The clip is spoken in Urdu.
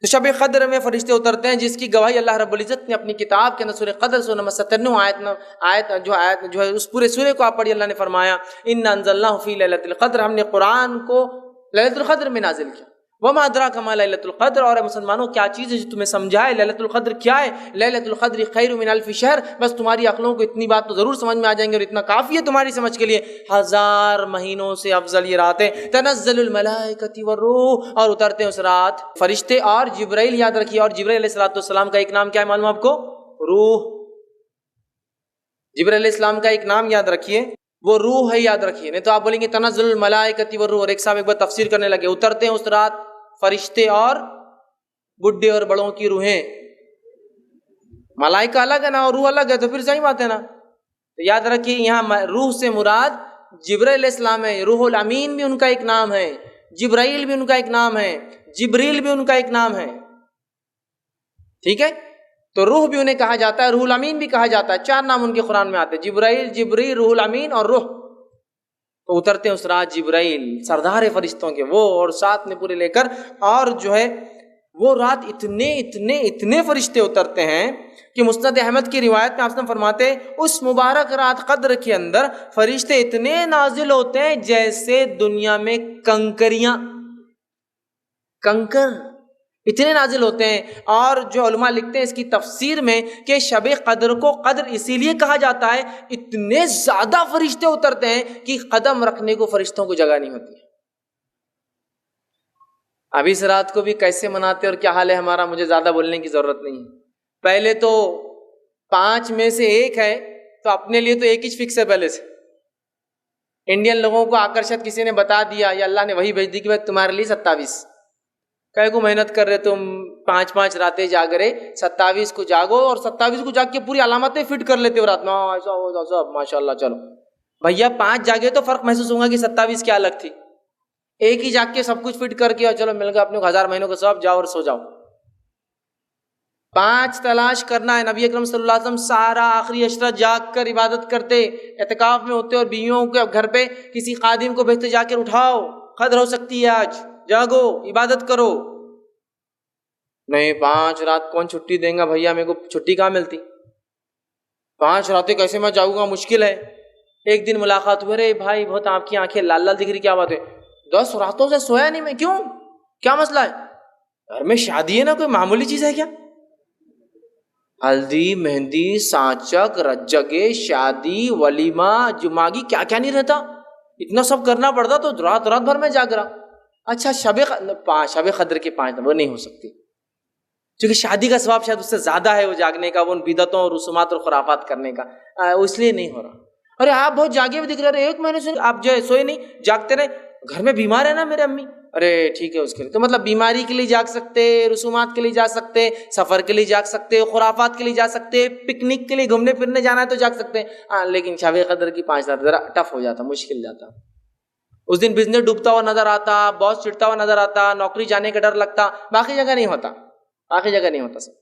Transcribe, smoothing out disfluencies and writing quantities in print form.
تو شب قدر میں فرشتے اترتے ہیں، جس کی گواہی اللہ رب العزت نے اپنی کتاب کے اندر سورہ قدر سورہ نمبر 97 آیت جو ہے اس پورے سورے کو آپ پڑھیے، اللہ نے فرمایا انا انزلناہ فی لیلۃ القدر، ہم نے قرآن کو لیلۃ القدر میں نازل کیا۔ وما ادراک ما لیلۃ القدر، اور مسلمانوں کیا چیز ہے جو تمہیں سمجھائے لیلۃ القدر کیا ہے؟ لیلۃ القدر خیر من الف شہر، بس تمہاری عقلوں کو اتنی بات تو ضرور سمجھ میں آ جائیں گے اور اتنا کافی ہے تمہاری سمجھ کے لیے، 1000 مہینوں سے افضل یہ رات ہے۔ تنزل الملائکۃ والروح، اور اترتے ہیں اس رات فرشتے اور جبرائیل، یاد رکھیے، اور جبرائیل علیہ السلام کا ایک نام کیا ہے معلوم آپ کو؟ روح۔ جبرائیل علیہ السلام کا ایک نام یاد رکھیے، وہ روح ہے، یاد رکھیے، نہیں تو آپ بولیں گے تنزل الملائکۃ والروح، اور ایک صاحب ایک بار تفسیر کرنے لگے، اترتے ہیں اس رات فرشتے اور بڈھے اور بڑوں کی روحیں۔ ملائکہ الگ ہے نا اور روح الگ ہے، تو پھر صحیح بات ہے نا۔ تو یاد رکھیے یہاں روح سے مراد جبرائیل علیہ السلام ہے، روح الامین بھی ان کا ایک نام ہے، جبرائیل بھی ان کا ایک نام ہے، جبریل بھی ان کا ایک نام ہے، ٹھیک ہے؟ تو روح بھی انہیں کہا جاتا ہے، روح الامین بھی کہا جاتا ہے، 4 نام ان کے قرآن میں آتے ہیں، جبرائیل، جبریل، روح الامین اور روح۔ تو اترتے ہیں اس رات جبرائیل، سردار فرشتوں کے وہ، اور ساتھ میں پورے لے کر، اور جو ہے وہ رات اتنے فرشتے اترتے ہیں کہ مسند احمد کی روایت میں آپ سے فرماتے ہیں اس مبارک رات قدر کے اندر فرشتے اتنے نازل ہوتے ہیں جیسے دنیا میں کنکر اتنے نازل ہوتے ہیں۔ اور جو علماء لکھتے ہیں اس کی تفسیر میں کہ شب قدر کو قدر اسی لیے کہا جاتا ہے، اتنے زیادہ فرشتے اترتے ہیں کہ قدم رکھنے کو فرشتوں کو جگہ نہیں ہوتی۔ اب اس رات کو بھی کیسے مناتے اور کیا حال ہے ہمارا، مجھے زیادہ بولنے کی ضرورت نہیں ہے۔ پہلے تو 5 میں سے 1 ہے، تو اپنے لیے تو 1 ہی فکس ہے پہلے سے۔ انڈین لوگوں کو آکرشت کسی نے بتا دیا یا اللہ نے وہی بھیج دی کہ بھائی تمہارے لیے 27، کہے کو محنت کر رہے تم 5 راتیں جاگ رہے، 27 کو جاگو، اور 27 کو جاگ کے پوری علامتیں فٹ کر لیتے ہو رات میں، ایسا ہو سب ماشاء اللہ۔ چلو بھیا 5 جاگے تو فرق محسوس ہوگا کہ 27 کیا الگ تھی، 1 ہی جاگ کے سب کچھ فٹ کر کے اور چلو مل گیا اپنے کو 1000 مہینوں کا سب، جاؤ اور سو جاؤ۔ 5 تلاش کرنا ہے۔ نبی اکرم صلی اللہ علیہ وسلم سارا آخری عشرہ جاگ کر عبادت کرتے، اعتکاف میں ہوتے، اور بیویوں کے گھر پہ کسی خادم کو بھیجتے جا کر اٹھاؤ، قدر ہو سکتی ہے آج، جاگو عبادت کرو۔ نہیں 5 رات کون چھٹی دیں گا بھیا، میرے کو چھٹی کہاں ملتی، 5 راتیں کیسے میں جاؤں گا، مشکل ہے۔ ایک دن ملاقات ہوئی، ارے بھائی بہت آپ کی آنکھیں لال لال دکھ رہی، کیا بات ہے؟ 10 راتوں سے سویا نہیں میں، کیوں، کیا مسئلہ ہے؟ گھر میں شادی ہے نا، کوئی معمولی چیز ہے کیا؟ ہلدی، مہندی، سانچک، رجگے، شادی، ولیمہ، جماگی، کیا کیا نہیں رہتا، اتنا سب کرنا پڑتا، تو رات بھر میں جاگ رہا۔ اچھا شب قدر کے 5 وہ نہیں ہو سکتی، کیونکہ شادی کا ثواب شاید اس سے زیادہ ہے وہ جاگنے کا، وہ ان بدعتوں اور رسومات اور خرافات کرنے کا، اس لیے نہیں ہو رہا۔ ارے آپ بہت جاگے ہوئے دکھ رہے، 1 مہینے سے آپ جو ہے سوئے نہیں، جاگتے رہے، گھر میں بیمار ہے نا میرے امی، ارے ٹھیک ہے اس کے لیے تو مطلب بیماری کے لیے جاگ سکتے، رسومات کے لیے جا سکتے، سفر کے لیے جاگ سکتے، خرافات کے لیے جا سکتے، پکنک کے لیے گھومنے پھرنے جانا ہے تو جاگ سکتے ہیں، لیکن شب قدر کی 5 رات ذرا ٹف ہو جاتا، مشکل جاتا۔ اس دن بزنس ڈوبتا ہوا نظر آتا، باس چڑھتا ہوا نظر آتا، نوکری جانے کا ڈر لگتا، باقی جگہ نہیں ہوتا، باقی جگہ نہیں ہوتا سب۔